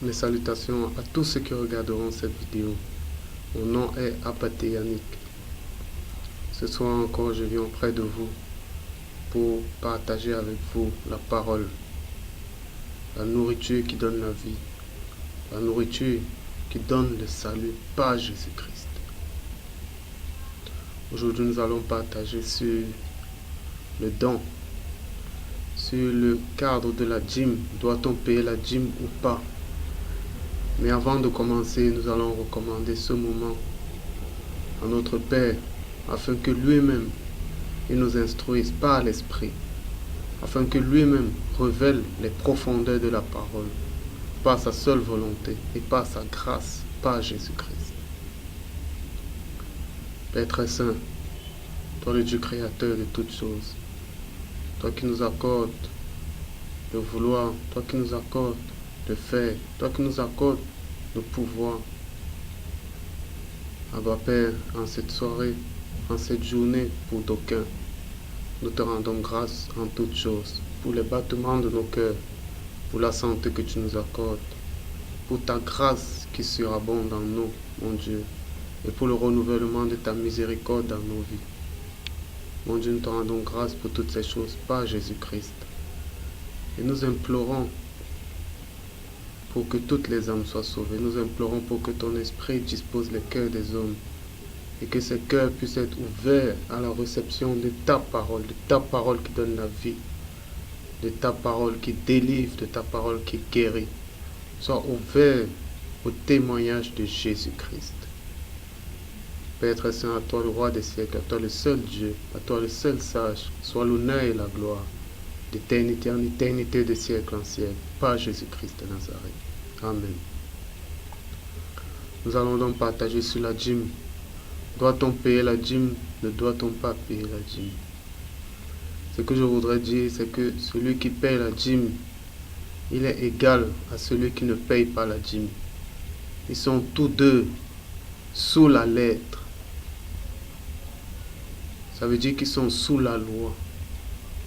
Mes salutations à tous ceux qui regarderont cette vidéo. Mon nom est Apaté Yannick. Ce soir encore, je viens auprès de vous pour partager avec vous la parole, la nourriture qui donne la vie, la nourriture qui donne le salut par Jésus-Christ. Aujourd'hui, nous allons partager sur le don, sur le cadre de la dîme. Doit-on payer la dîme ou pas? Mais avant de commencer, nous allons recommander ce moment à notre Père, afin que lui-même, il nous instruise par l'Esprit, afin que lui-même révèle les profondeurs de la parole, par sa seule volonté et par sa grâce, par Jésus-Christ. Père très saint, toi le Dieu créateur de toutes choses, toi qui nous accordes le vouloir, toi qui nous accordes le faire, toi qui nous accordes le pouvoir. Abba Père, en cette soirée, en cette journée pour d'aucuns, nous te rendons grâce en toutes choses, pour les battements de nos cœurs, pour la santé que tu nous accordes, pour ta grâce qui surabonde en nous, mon Dieu, et pour le renouvellement de ta miséricorde dans nos vies. Mon Dieu, nous te rendons grâce pour toutes ces choses par Jésus-Christ. Et nous implorons pour que toutes les âmes soient sauvées. Nous implorons pour que ton esprit dispose les cœurs des hommes et que ces cœurs puissent être ouverts à la réception de ta parole qui donne la vie, de ta parole qui délivre, de ta parole qui guérit. Sois ouvert au témoignage de Jésus-Christ. Père très saint, à toi le roi des siècles, à toi le seul Dieu, à toi le seul sage, soit l'honneur et la gloire, d'éternité en éternité, de siècle en siècle, par Jésus-Christ de Nazareth. Amen. Nous allons donc partager sur la dîme. Doit-on payer la dîme? Ne doit-on pas payer la dîme? Ce que je voudrais dire, c'est que celui qui paye la dîme, il est égal à celui qui ne paye pas la dîme. Ils sont tous deux sous la lettre. Ça veut dire qu'ils sont sous la loi.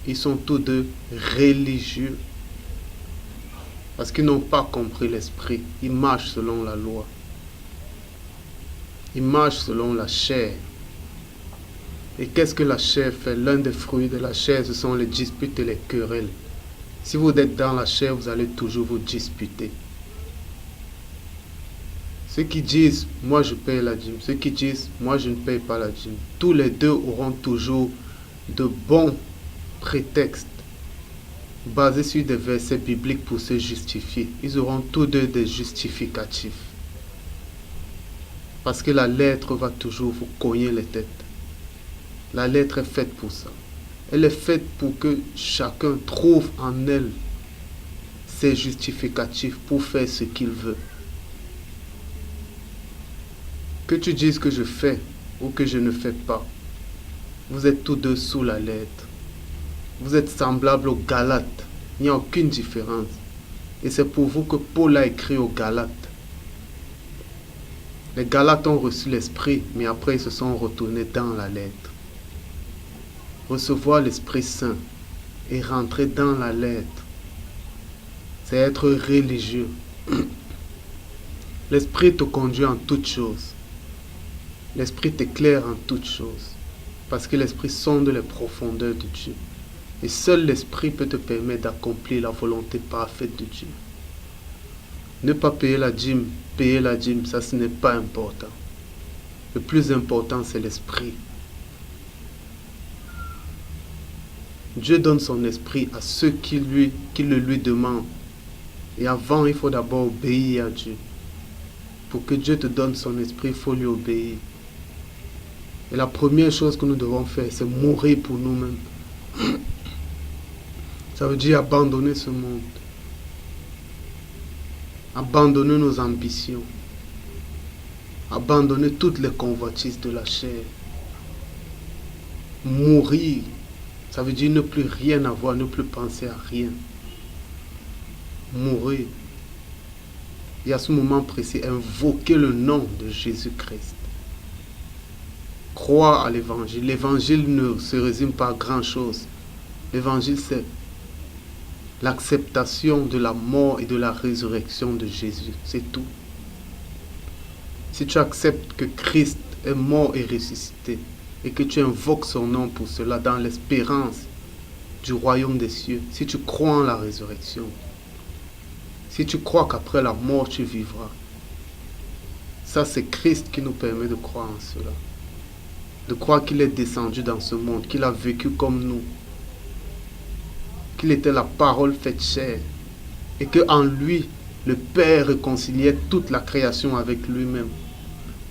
Ils sont tous deux religieux. Parce qu'ils n'ont pas compris l'esprit. Ils marchent selon la loi. Ils marchent selon la chair. Et qu'est-ce que la chair fait? L'un des fruits de la chair, ce sont les disputes et les querelles. Si vous êtes dans la chair, vous allez toujours vous disputer. Ceux qui disent, moi je paye la dîme. Ceux qui disent, moi je ne paye pas la dîme. Tous les deux auront toujours de bons prétextes basés sur des versets bibliques pour se justifier. Ils auront tous deux des justificatifs. Parce que la lettre va toujours vous cogner les têtes. La lettre est faite pour ça. Elle est faite pour que chacun trouve en elle ses justificatifs pour faire ce qu'il veut. Que tu dises que je fais ou que je ne fais pas, vous êtes tous deux sous la lettre. Vous êtes semblables aux Galates. Il n'y a aucune différence. Et c'est pour vous que Paul a écrit aux Galates. Les Galates ont reçu l'Esprit, mais après ils se sont retournés dans la lettre. Recevoir l'Esprit Saint et rentrer dans la lettre, c'est être religieux. L'Esprit te conduit en toutes choses. L'Esprit t'éclaire en toutes choses. Parce que l'Esprit sonde les profondeurs de Dieu. Et seul l'Esprit peut te permettre d'accomplir la volonté parfaite de Dieu. Ne pas payer la dîme, ça ce n'est pas important. Le plus important c'est l'Esprit. Dieu donne son Esprit à ceux qui le lui demandent. Et avant, il faut d'abord obéir à Dieu. Pour que Dieu te donne son Esprit, il faut lui obéir. Et la première chose que nous devons faire, c'est mourir pour nous-mêmes. Ça veut dire abandonner ce monde. Abandonner nos ambitions. Abandonner toutes les convoitises de la chair. Mourir. Ça veut dire ne plus rien avoir, ne plus penser à rien. Mourir. Et à ce moment précis, invoquer le nom de Jésus-Christ. Croire à l'évangile. L'évangile ne se résume pas à grand chose. L'évangile, c'est l'acceptation de la mort et de la résurrection de Jésus. C'est tout. Si tu acceptes que Christ est mort et ressuscité, et que tu invoques son nom pour cela dans l'espérance du royaume des cieux, si tu crois en la résurrection, si tu crois qu'après la mort tu vivras, ça c'est Christ qui nous permet de croire en cela. De croire qu'il est descendu dans ce monde, qu'il a vécu comme nous, qu'il était la parole faite chair, et qu'en lui, le Père réconciliait toute la création avec lui-même,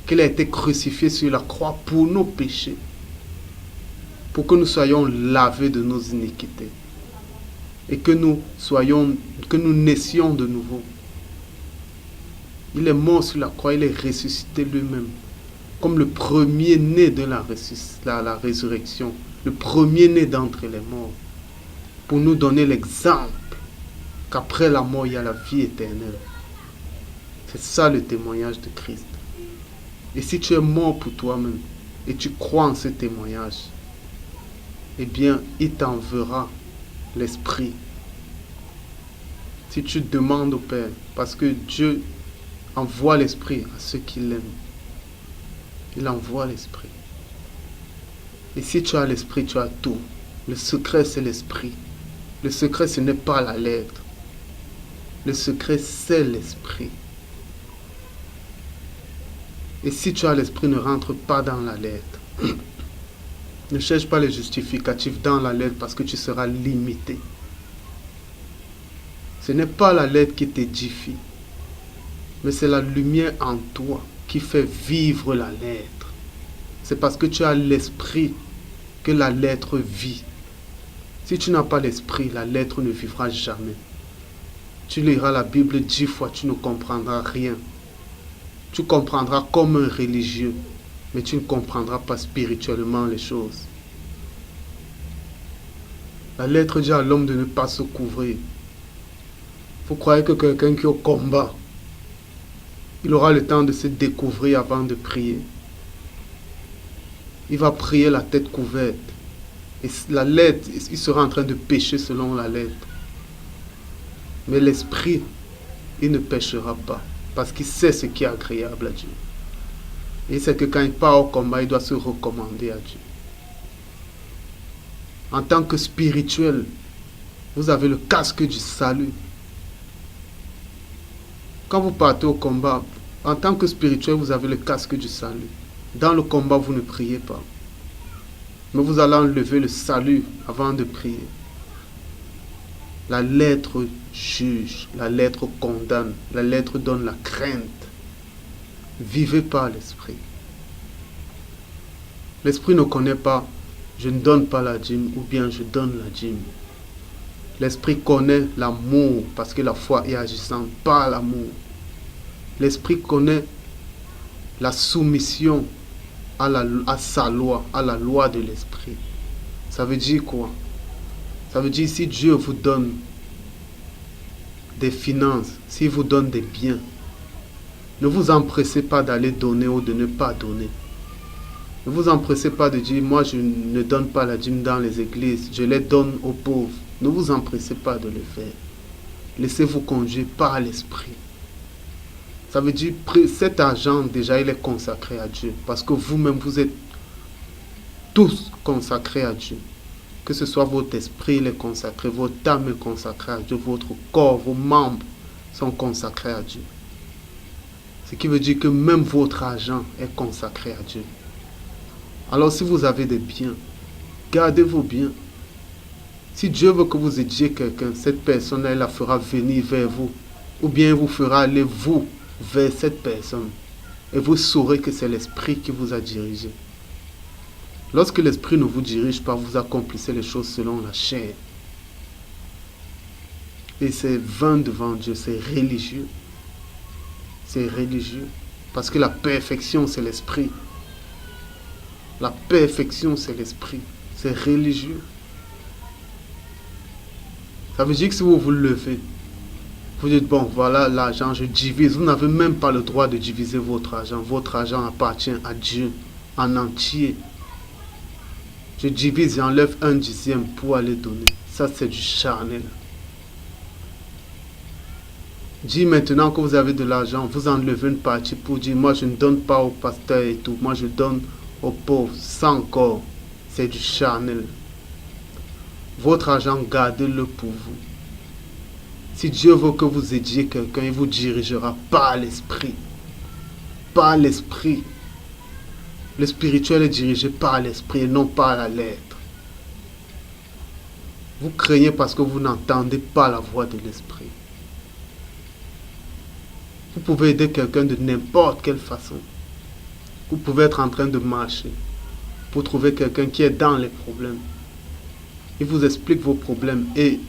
qu'il a été crucifié sur la croix pour nos péchés, pour que nous soyons lavés de nos iniquités, et que nous naissions de nouveau. Il est mort sur la croix, il est ressuscité lui-même, comme le premier-né de la résurrection, le premier-né d'entre les morts, pour nous donner l'exemple qu'après la mort, il y a la vie éternelle. C'est ça le témoignage de Christ. Et si tu es mort pour toi-même, et tu crois en ce témoignage, eh bien, il t'enverra l'Esprit. Si tu demandes au Père, parce que Dieu envoie l'Esprit à ceux qui l'aiment. Il envoie l'Esprit. Et si tu as l'Esprit, tu as tout. Le secret, c'est l'Esprit. Le secret, ce n'est pas la lettre. Le secret, c'est l'Esprit. Et si tu as l'Esprit, ne rentre pas dans la lettre. Ne cherche pas les justificatifs dans la lettre parce que tu seras limité. Ce n'est pas la lettre qui t'édifie, mais c'est la lumière en toi qui fait vivre la lettre. C'est parce que tu as l'Esprit que la lettre vit. Si tu n'as pas l'Esprit, la lettre ne vivra jamais. Tu liras la Bible 10 fois, tu ne comprendras rien. Tu comprendras comme un religieux, mais tu ne comprendras pas spirituellement les choses. La lettre dit à l'homme de ne pas se couvrir. Vous croyez que quelqu'un qui est au combat, il aura le temps de se découvrir avant de prier? Il va prier la tête couverte. Et la lettre, il sera en train de pécher selon la lettre. Mais l'esprit, il ne péchera pas. Parce qu'il sait ce qui est agréable à Dieu. Et c'est que quand il part au combat, il doit se recommander à Dieu. En tant que spirituel, vous avez le casque du salut. Quand vous partez au combat, en tant que spirituel, vous avez le casque du salut. Dans le combat, vous ne priez pas. Mais vous allez enlever le salut avant de prier. La lettre juge, la lettre condamne, la lettre donne la crainte. Vivez par l'esprit. L'esprit ne connaît pas, je ne donne pas la dîme ou bien je donne la dîme. L'esprit connaît l'amour parce que la foi est agissante par l'amour. L'esprit connaît la soumission à sa loi, à la loi de l'esprit. Ça veut dire quoi? Ça veut dire si Dieu vous donne des finances, s'il vous donne des biens, ne vous empressez pas d'aller donner ou de ne pas donner. Ne vous empressez pas de dire, moi je ne donne pas la dîme dans les églises, je les donne aux pauvres. Ne vous empressez pas de le faire. Laissez-vous conduire par l'esprit. Ça veut dire, cet argent déjà il est consacré à Dieu. Parce que vous-même vous êtes tous consacrés à Dieu. Que ce soit votre esprit il est consacré, votre âme est consacrée à Dieu, votre corps, vos membres sont consacrés à Dieu. Ce qui veut dire que même votre argent est consacré à Dieu. Alors si vous avez des biens, gardez vos biens. Si Dieu veut que vous aidiez quelqu'un, cette personne-là, elle la fera venir vers vous. Ou bien il vous fera aller vous vers cette personne. Et vous saurez que c'est l'esprit qui vous a dirigé. Lorsque l'esprit ne vous dirige pas, vous accomplissez les choses selon la chair. Et c'est vain devant Dieu, c'est religieux. C'est religieux. Parce que la perfection, c'est l'esprit. La perfection, c'est l'esprit. C'est religieux. Ça veut dire que si vous vous levez, vous dites, bon, voilà l'argent, je divise. Vous n'avez même pas le droit de diviser votre argent. Votre argent appartient à Dieu en entier. Je divise, j'enlève 1/10 pour aller donner. Ça, c'est du charnel. Dis maintenant que vous avez de l'argent, vous enlevez une partie pour dire moi je ne donne pas au pasteur et tout, moi je donne aux pauvres, sans corps. C'est du charnel. Votre argent, gardez-le pour vous. Si Dieu veut que vous aidiez quelqu'un, il vous dirigera par l'esprit. Par l'esprit. Le spirituel est dirigé par l'esprit et non par la lettre. Vous craignez parce que vous n'entendez pas la voix de l'esprit. Vous pouvez aider quelqu'un de n'importe quelle façon. Vous pouvez être en train de marcher pour trouver quelqu'un qui est dans les problèmes. Il vous explique vos problèmes et